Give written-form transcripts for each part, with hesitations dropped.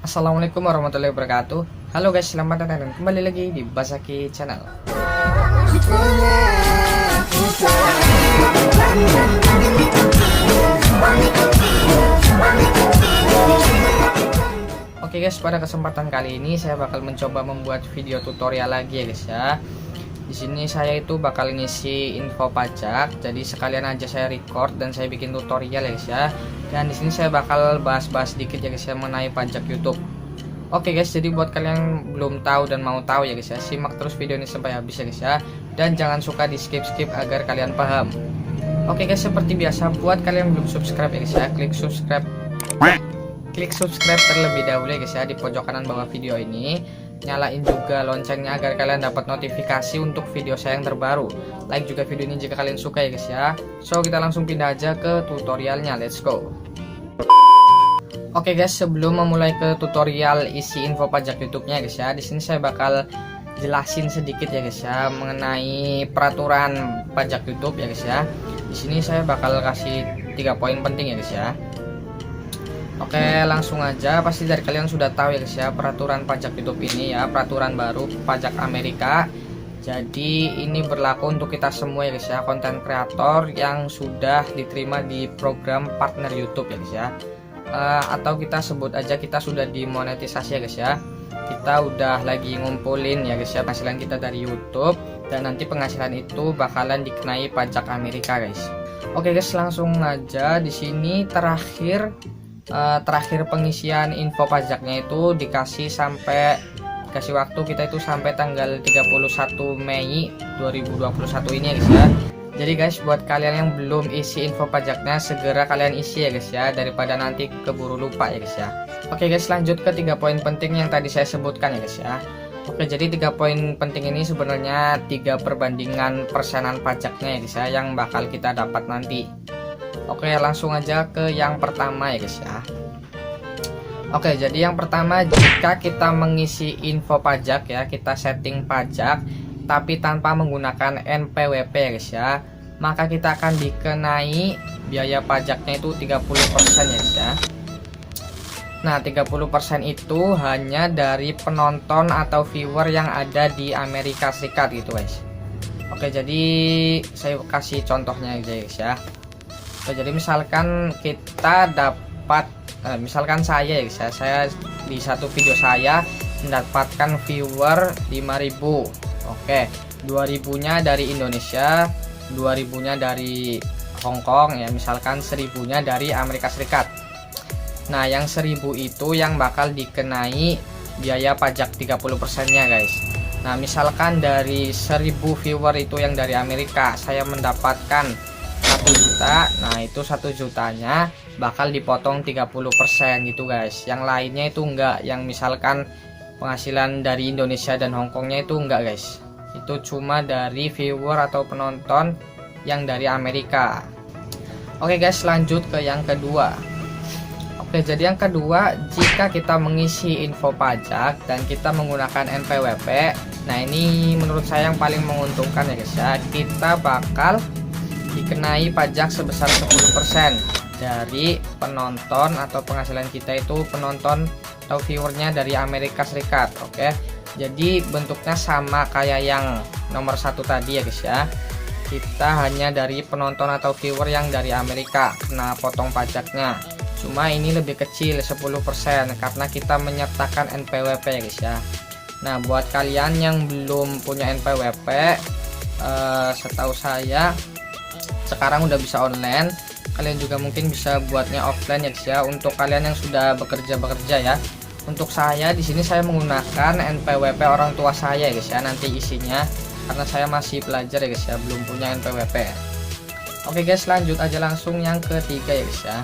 Assalamualaikum warahmatullahi wabarakatuh. Halo guys, selamat datang dan kembali lagi di Basaki Channel. Oke guys, pada kesempatan kali ini saya bakal mencoba membuat video tutorial lagi ya guys ya. Di sini saya itu bakal ngisi info pajak, jadi sekalian aja saya record dan saya bikin tutorial ya guys ya. Dan di sini saya bakal bahas-bahas sedikit ya guys ya mengenai pajak YouTube. Oke guys, jadi buat kalian yang belum tahu dan mau tahu ya guys ya, simak terus video ini sampai habis ya guys ya. Dan jangan suka di skip-skip agar kalian paham. Oke guys, seperti biasa buat kalian yang belum subscribe ya guys ya, klik subscribe terlebih dahulu ya guys ya di pojok kanan bawah video ini. Nyalain juga loncengnya agar kalian dapat notifikasi untuk video saya yang terbaru. Like juga video ini jika kalian suka ya guys ya. So kita langsung pindah aja ke tutorialnya, let's go. Oke guys, sebelum memulai ke tutorial isi info pajak YouTube-nya guys ya, di sini saya bakal jelasin sedikit ya guys ya mengenai peraturan pajak YouTube ya guys ya. Di sini saya bakal kasih 3 poin penting ya guys ya. Oke, langsung aja. Pasti dari kalian sudah tahu ya guys ya peraturan pajak YouTube ini ya, peraturan baru pajak Amerika. Jadi ini berlaku untuk kita semua ya guys ya, konten kreator yang sudah diterima di program partner YouTube ya guys ya. Atau kita sebut aja kita sudah dimonetisasi ya guys ya. Kita udah lagi ngumpulin ya guys ya penghasilan kita dari YouTube, dan nanti penghasilan itu bakalan dikenai pajak Amerika guys. Oke guys, langsung aja. Di sini terakhir pengisian info pajaknya itu dikasih waktu kita itu sampai tanggal 31 Mei 2021 ini ya guys ya. Jadi guys, buat kalian yang belum isi info pajaknya, segera kalian isi ya guys ya, daripada nanti keburu lupa ya guys ya. Oke guys, lanjut ke 3 poin penting yang tadi saya sebutkan ya guys ya. Oke, jadi 3 poin penting ini sebenarnya 3 perbandingan persenan pajaknya ya guys ya, yang bakal kita dapat nanti. Oke, langsung aja ke yang pertama ya guys ya. Oke, jadi yang pertama, jika kita mengisi info pajak ya, kita setting pajak tapi tanpa menggunakan NPWP ya guys ya, maka kita akan dikenai biaya pajaknya itu 30% ya guys ya. Nah, 30% itu hanya dari penonton atau viewer yang ada di Amerika Serikat gitu guys. Oke, jadi saya kasih contohnya aja guys ya. Jadi misalkan kita dapat misalkan saya ya guys ya, saya di satu video saya mendapatkan viewer 5.000. Oke, 2.000-nya dari Indonesia, 2.000-nya dari Hong Kong ya, misalkan 1.000-nya dari Amerika Serikat. Nah, yang 1.000 itu yang bakal dikenai biaya pajak 30%-nya guys. Nah, misalkan dari 1.000 viewer itu yang dari Amerika, saya mendapatkan 1 juta, nah itu 1 jutanya bakal dipotong 30% gitu guys. Yang lainnya itu enggak, yang misalkan penghasilan dari Indonesia dan Hongkongnya itu enggak guys. Itu cuma dari viewer atau penonton yang dari Amerika. Oke guys, lanjut ke yang kedua. Oke, jadi yang kedua, jika kita mengisi info pajak dan kita menggunakan NPWP, nah ini menurut saya yang paling menguntungkan ya guys ya. Kita bakal dikenai pajak sebesar 10% dari penonton atau penghasilan kita itu penonton atau viewernya dari Amerika Serikat. Oke, jadi bentuknya sama kayak yang nomor 1 tadi ya guys ya. Kita hanya dari penonton atau viewer yang dari Amerika kena potong pajaknya, cuma ini lebih kecil 10% karena kita menyertakan NPWP ya guys ya. Nah, buat kalian yang belum punya NPWP, setahu saya sekarang udah bisa online. Kalian juga mungkin bisa buatnya offline ya guys ya, untuk kalian yang sudah bekerja ya. Untuk saya di sini saya menggunakan NPWP orang tua saya ya guys ya, nanti isinya, karena saya masih belajar ya guys ya, belum punya NPWP. Oke guys, lanjut aja langsung yang ketiga ya guys ya.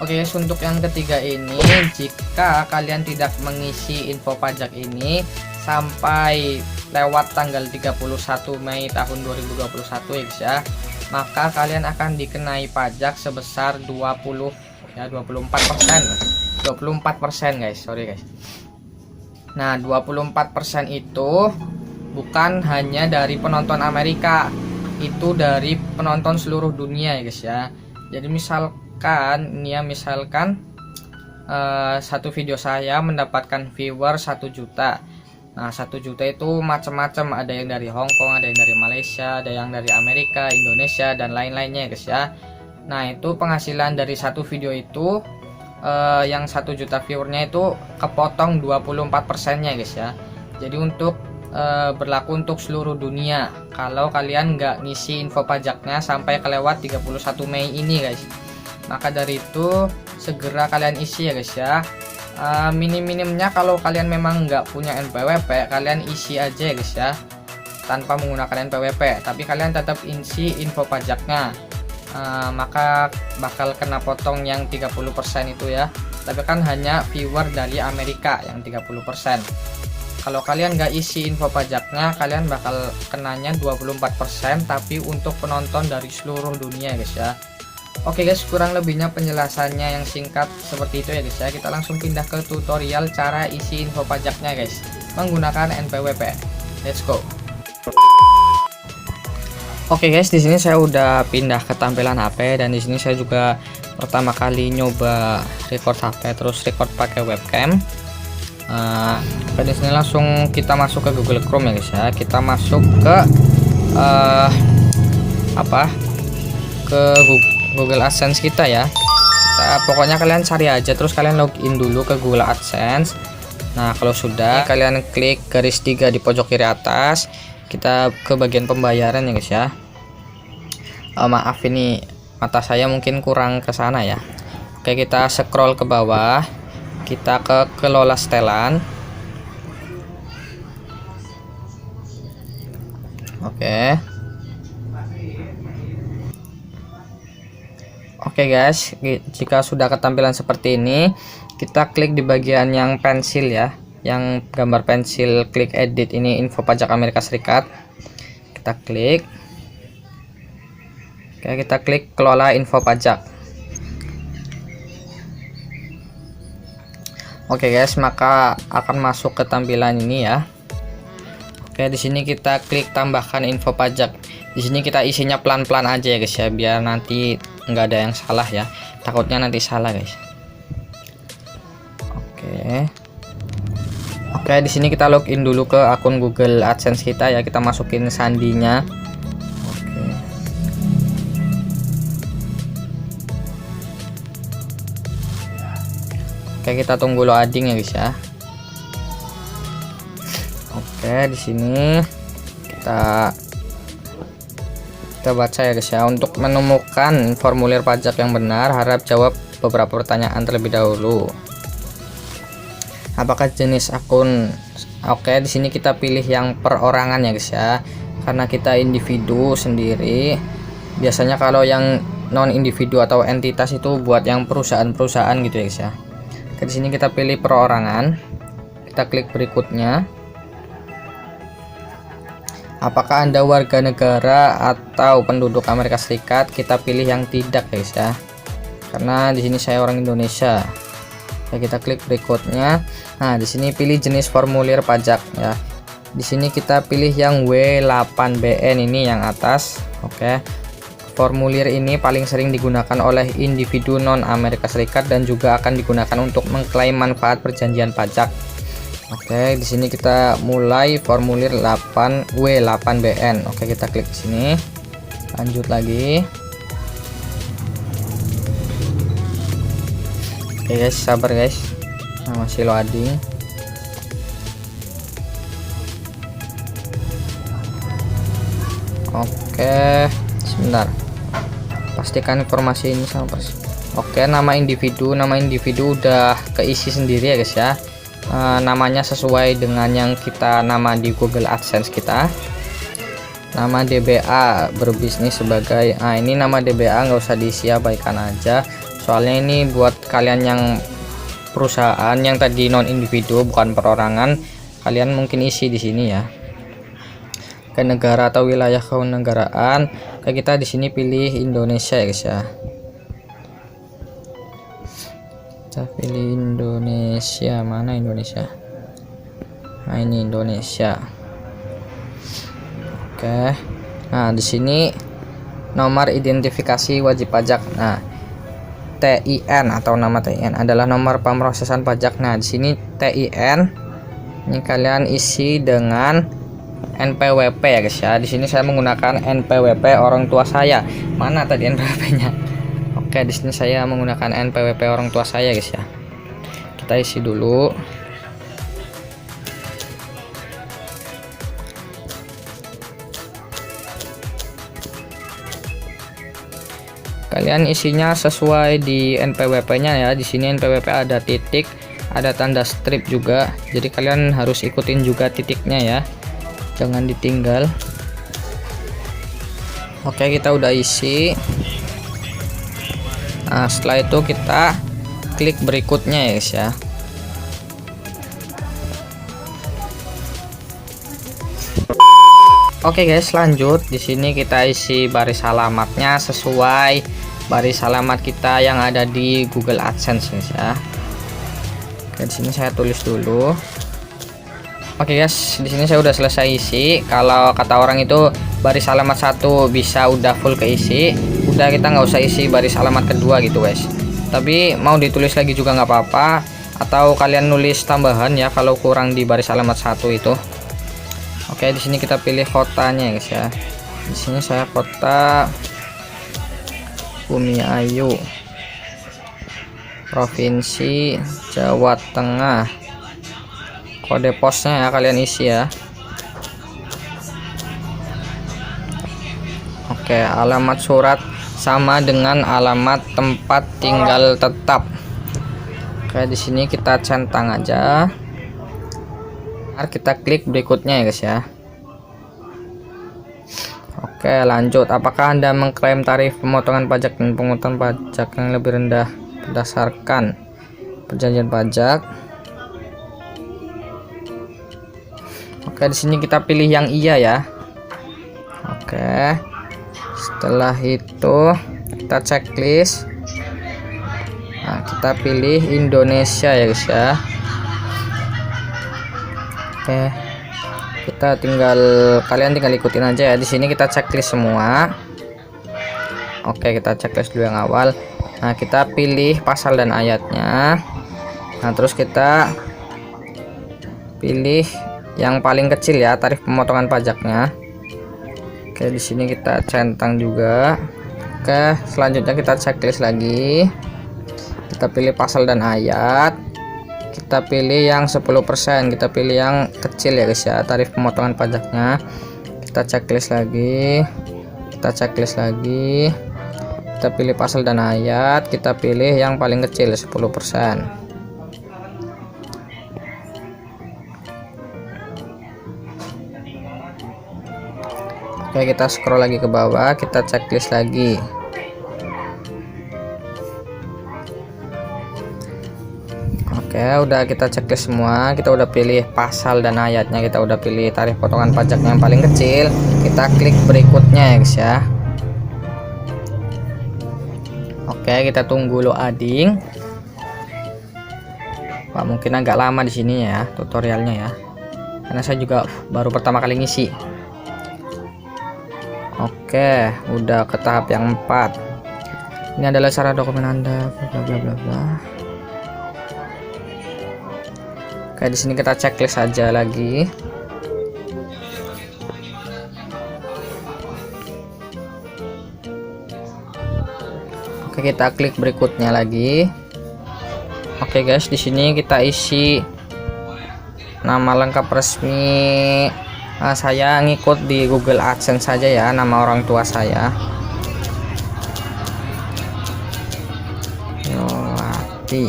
Oke guys, untuk yang ketiga ini, jika kalian tidak mengisi info pajak ini sampai lewat tanggal 31 Mei tahun 2021 ya guys ya, maka kalian akan dikenai pajak sebesar 24% guys, sorry guys. Nah, 24% itu bukan hanya dari penonton Amerika, itu dari penonton seluruh dunia ya guys ya. Jadi misalkan satu video saya mendapatkan viewer 1 juta. Nah, 1 juta itu macam-macam, ada yang dari Hong Kong, ada yang dari Malaysia, ada yang dari Amerika, Indonesia, dan lain-lainnya guys ya. Nah, itu penghasilan dari satu video itu yang 1 juta viewernya itu kepotong 24%-nya guys ya. Jadi untuk berlaku untuk seluruh dunia kalau kalian nggak ngisi info pajaknya sampai kelewat 31 Mei ini guys. Maka dari itu segera kalian isi ya guys ya. Minim-minimnya kalau kalian memang nggak punya NPWP, kalian isi aja ya guys ya, tanpa menggunakan NPWP, tapi kalian tetap isi info pajaknya. Maka bakal kena potong yang 30% itu ya, tapi kan hanya viewer dari Amerika yang 30%. Kalau kalian nggak isi info pajaknya, kalian bakal kenanya 24%, tapi untuk penonton dari seluruh dunia guys ya. Oke guys, kurang lebihnya penjelasannya yang singkat seperti itu ya guys ya. Kita langsung pindah ke tutorial cara isi info pajaknya guys, menggunakan NPWP. Let's go. Oke guys, di sini saya udah pindah ke tampilan HP, dan di sini saya juga pertama kali nyoba record HP terus record pakai webcam. Di sini langsung kita masuk ke Google Chrome ya guys ya. Kita masuk ke ke Google AdSense kita ya. Pokoknya kalian cari aja, terus kalian login dulu ke Google AdSense. Nah, kalau sudah kalian klik garis 3 di pojok kiri atas, kita ke bagian pembayaran ya guys ya. Maaf, ini mata saya mungkin kurang ke sana ya. Oke, kita scroll ke bawah, kita ke kelola setelan. Oke guys, jika sudah ketampilan seperti ini, kita klik di bagian yang pensil ya, yang gambar pensil, klik edit, ini info pajak Amerika Serikat. Kita klik. Oke, kita klik kelola info pajak. Oke guys, maka akan masuk ke tampilan ini ya. Oke, di sini kita klik tambahkan info pajak. Di sini kita isinya pelan-pelan aja ya guys ya, biar nanti nggak ada yang salah ya. Takutnya nanti salah guys. Oke, di sini kita login dulu ke akun Google AdSense kita ya. Kita masukin sandinya. Oke, kita tunggu loading ya guys ya. Oke, di sini kita baca ya guys ya. Untuk menemukan formulir pajak yang benar, harap jawab beberapa pertanyaan terlebih dahulu. Apakah jenis akun? Oke, di sini kita pilih yang perorangan ya guys ya, karena kita individu sendiri. Biasanya kalau yang non individu atau entitas itu buat yang perusahaan-perusahaan gitu ya guys ya. Oke, di sini kita pilih perorangan. Kita klik berikutnya. Apakah Anda warga negara atau penduduk Amerika Serikat? Kita pilih yang tidak guys ya, karena di sini saya orang Indonesia. Oke, kita klik berikutnya. Nah, di sini pilih jenis formulir pajak ya. Di sini kita pilih yang W8BN, ini yang atas. Oke. Formulir ini paling sering digunakan oleh individu non Amerika Serikat dan juga akan digunakan untuk mengklaim manfaat perjanjian pajak. Oke, di sini kita mulai formulir W8BN. Oke, kita klik di sini. Lanjut lagi. Oke guys, sabar guys. Nah, masih loading. Oke, sebentar. Pastikan informasi ini sama persis. Oke, nama individu udah keisi sendiri ya guys ya. Namanya sesuai dengan yang kita nama di Google AdSense kita. Nama DBA berbisnis sebagai, ini nama DBA nggak usah diisi, abaikan aja, soalnya ini buat kalian yang perusahaan yang tadi non individu bukan perorangan, kalian mungkin isi di sini ya. Ke negara atau wilayah kenegaraan, kayak kita di sini pilih Indonesia ya guys ya. Kita pilih Indonesia, mana Indonesia? Nah, ini Indonesia. Oke. Nah, di sini nomor identifikasi wajib pajak. Nah, TIN atau nama TIN adalah nomor pemrosesan pajak. Nah, di sini TIN ini kalian isi dengan NPWP ya guys ya. Di sini saya menggunakan NPWP orang tua saya. Mana tadi NPWP-nya? Oke, di sini saya menggunakan NPWP orang tua saya guys ya. Kita isi dulu. Kalian isinya sesuai di NPWP-nya ya. Di sini NPWP ada titik, ada tanda strip juga. Jadi kalian harus ikutin juga titiknya ya. Jangan ditinggal. Oke, kita udah isi. Nah, setelah itu kita klik berikutnya ya guys ya. Oke guys, lanjut. Di sini kita isi baris alamatnya sesuai baris alamat kita yang ada di Google AdSense guys ya. Oke, di sini saya tulis dulu. Oke guys, di sini saya udah selesai isi. Kalau kata orang itu baris alamat 1 bisa udah full keisi, udah kita nggak usah isi baris alamat kedua gitu guys. Tapi mau ditulis lagi juga nggak apa-apa, atau kalian nulis tambahan ya kalau kurang di baris alamat 1 itu. Oke, di sini kita pilih kotanya guys ya. Di sini saya kota Bumiayu, Provinsi Jawa Tengah. Kode posnya ya kalian isi ya. Oke, alamat surat sama dengan alamat tempat tinggal tetap. Oke, di sini kita centang aja. Kita klik berikutnya ya guys ya. Oke, lanjut. Apakah Anda mengklaim tarif pemotongan pajak dan pungutan pajak yang lebih rendah berdasarkan perjanjian pajak? Oke, di sini kita pilih yang iya ya. Oke. Setelah itu kita checklist. Nah, kita pilih Indonesia ya guys ya. Oke, kalian tinggal ikutin aja ya. Di sini kita checklist semua. Oke, kita checklist dulu yang awal. Nah, kita pilih pasal dan ayatnya. Nah, terus kita pilih yang paling kecil ya, tarif pemotongan pajaknya. Oke, di sini kita centang juga. Oke, selanjutnya kita checklist lagi. Kita pilih pasal dan ayat. Kita pilih yang 10%, kita pilih yang kecil ya guys ya, tarif pemotongan pajaknya. Kita checklist lagi. Kita pilih pasal dan ayat, kita pilih yang paling kecil 10%. Oke, kita scroll lagi ke bawah, kita checklist lagi. Oke, udah kita checklist semua. Kita udah pilih pasal dan ayatnya, kita udah pilih tarif potongan pajaknya yang paling kecil. Kita klik berikutnya ya guys ya. Oke, kita tunggu loading. Wah, mungkin agak lama di sini ya tutorialnya ya, karena saya juga baru pertama kali ngisi. Oke, udah ke tahap yang 4. Ini adalah syarat dokumen Anda, bla bla bla bla. Oke, di sini kita checklist aja lagi. Oke, kita klik berikutnya lagi. Oke guys, di sini kita isi nama lengkap resmi. Nah, saya ngikut di Google AdSense saja ya, nama orang tua saya. Yowati.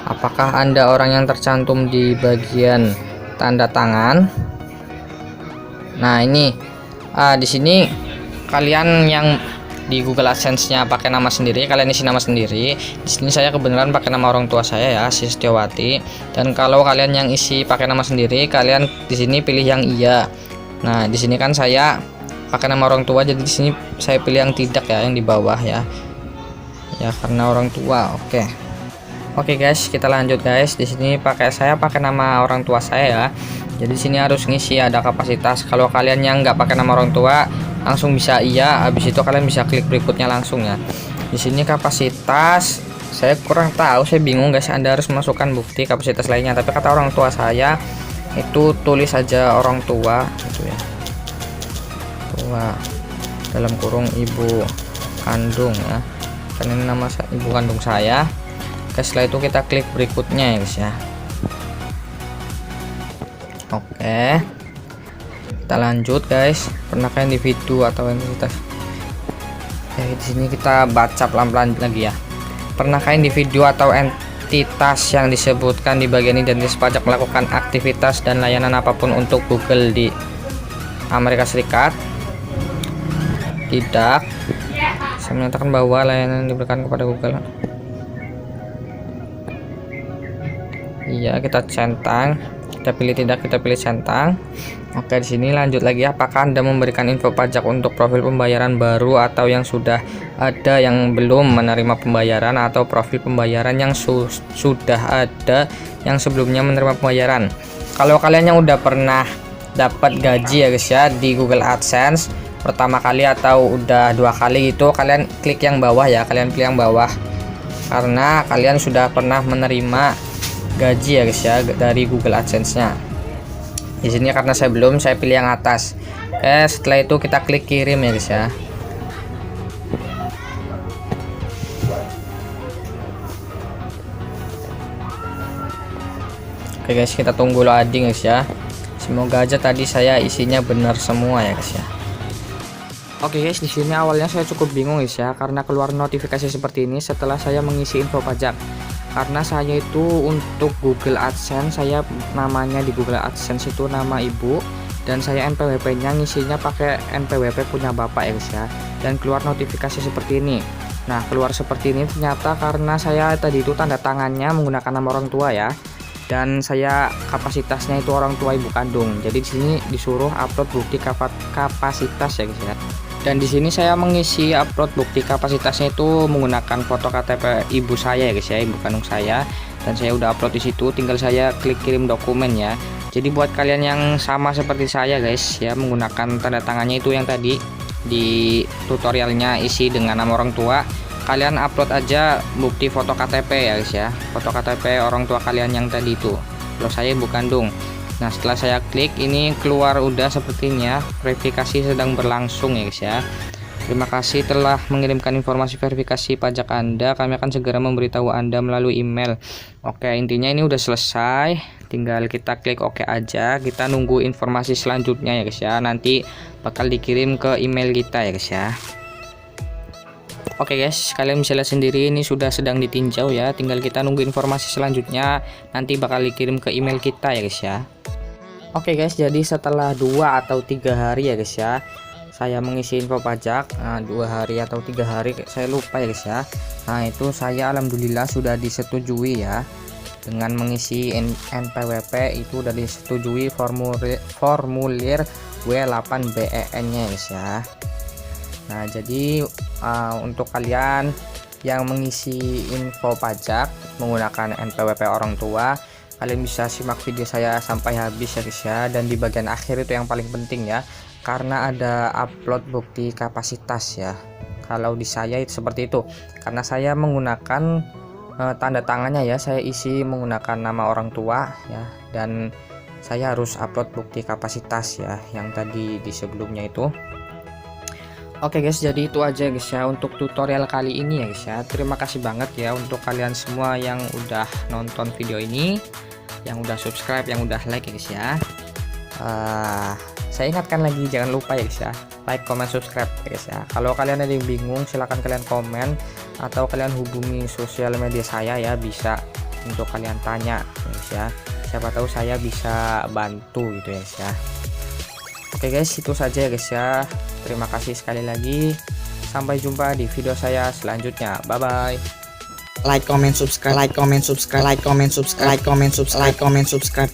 Apakah Anda orang yang tercantum di bagian tanda tangan? Nah, ini di sini kalian yang di Google AdSense-nya pakai nama sendiri, kalian isi nama sendiri. Di sini saya kebenaran pakai nama orang tua saya ya, Setiawati. Dan kalau kalian yang isi pakai nama sendiri, kalian di sini pilih yang iya. Nah, di sini kan saya pakai nama orang tua, jadi di sini saya pilih yang tidak ya, yang di bawah ya. Ya, karena orang tua. Oke guys, kita lanjut guys. Di sini saya pakai nama orang tua saya ya. Jadi sini harus ngisi ada kapasitas. Kalau kalian yang nggak pakai nama orang tua, langsung bisa iya. Habis itu kalian bisa klik berikutnya langsung ya. Di sini kapasitas, saya kurang tahu, saya bingung guys. Anda harus masukkan bukti kapasitas lainnya. Tapi kata orang tua saya itu tulis saja orang tua, gitu ya. Tua dalam kurung ibu kandung ya. Karena ini nama ibu kandung saya. Oke, setelah itu kita klik berikutnya ya guys ya. Oke, kita lanjut guys. Pernahkah individu atau entitas? Di sini kita baca pelan-pelan lagi ya. Pernahkah individu atau entitas yang disebutkan di bagian identitas pajak melakukan aktivitas dan layanan apapun untuk Google di Amerika Serikat? Tidak. Saya menyatakan bahwa layanan yang diberikan kepada Google. Iya, kita centang. Kita pilih tidak, kita pilih centang. Oke, di sini lanjut lagi. Apakah Anda memberikan info pajak untuk profil pembayaran baru atau yang sudah ada yang belum menerima pembayaran, atau profil pembayaran yang sudah ada yang sebelumnya menerima pembayaran? Kalau kalian yang udah pernah dapat gaji ya guys ya di Google AdSense pertama kali atau udah 2 kali itu, kalian klik yang bawah ya, kalian pilih yang bawah karena kalian sudah pernah menerima gaji ya guys ya dari Google AdSense-nya. Di sini karena saya belum, saya pilih yang atas. Oke, setelah itu kita klik kirim ya guys ya. Oke guys, kita tunggu loading guys ya. Semoga aja tadi saya isinya benar semua ya guys ya. Oke guys, di sini awalnya saya cukup bingung guys ya, karena keluar notifikasi seperti ini setelah saya mengisi info pajak. Karena saya itu untuk Google AdSense, saya namanya di Google AdSense itu nama ibu, dan saya NPWP-nya ngisinya pakai NPWP punya bapak ya guys ya. Dan keluar notifikasi seperti ini. Nah, keluar seperti ini ternyata karena saya tadi itu tanda tangannya menggunakan nama orang tua ya. Dan saya kapasitasnya itu orang tua ibu kandung. Jadi di sini disuruh upload bukti kapasitas ya guys ya. Dan di sini saya mengisi upload bukti kapasitasnya itu menggunakan foto KTP ibu saya ya guys ya, ibu kandung saya. Dan saya udah upload di situ, tinggal saya klik kirim dokumen ya. Jadi buat kalian yang sama seperti saya guys ya, menggunakan tanda tangannya itu yang tadi di tutorialnya isi dengan nama orang tua, kalian upload aja bukti foto KTP ya guys ya, foto KTP orang tua kalian yang tadi itu. Kalau saya ibu kandung. Nah, setelah saya klik ini keluar udah sepertinya verifikasi sedang berlangsung ya guys ya. Terima kasih telah mengirimkan informasi verifikasi pajak Anda. Kami akan segera memberitahu Anda melalui email. Oke, intinya ini udah selesai. Tinggal kita klik oke aja. Kita nunggu informasi selanjutnya ya guys ya. Nanti bakal dikirim ke email kita ya guys ya. Oke guys, kalian bisa lihat sendiri ini sudah sedang ditinjau ya. Tinggal kita nunggu informasi selanjutnya. Nanti bakal dikirim ke email kita ya guys ya. Oke guys, jadi setelah 2 atau 3 hari ya guys ya, saya mengisi info pajak. Nah, 2 hari atau 3 hari saya lupa ya guys ya. Nah, itu saya alhamdulillah sudah disetujui ya dengan mengisi NPWP, itu sudah disetujui formulir W8BEN nya guys ya. Nah, jadi untuk kalian yang mengisi info pajak menggunakan NPWP orang tua, kalian bisa simak video saya sampai habis ya guys ya. Dan di bagian akhir itu yang paling penting ya, karena ada upload bukti kapasitas ya. Kalau di saya itu seperti itu, karena saya menggunakan tanda tangannya ya, saya isi menggunakan nama orang tua ya, dan saya harus upload bukti kapasitas ya yang tadi di sebelumnya itu. Oke guys, jadi itu aja guys ya untuk tutorial kali ini ya guys ya. Terima kasih banget ya untuk kalian semua yang udah nonton video ini, yang udah subscribe, yang udah like ya guys ya. Saya ingatkan lagi, jangan lupa ya guys ya, like, comment, subscribe ya guys ya. Kalau kalian ada yang bingung, silahkan kalian komen atau kalian hubungi sosial media saya ya, bisa untuk kalian tanya ya guys ya. Siapa tahu saya bisa bantu gitu ya guys ya. Oke guys, itu saja ya guys ya. Terima kasih sekali lagi. Sampai jumpa di video saya selanjutnya. Bye bye. Like, comment, subscribe. Like, comment, subscribe. Like, comment, subscribe. Like, comment, subscribe. Like, comment, subscribe.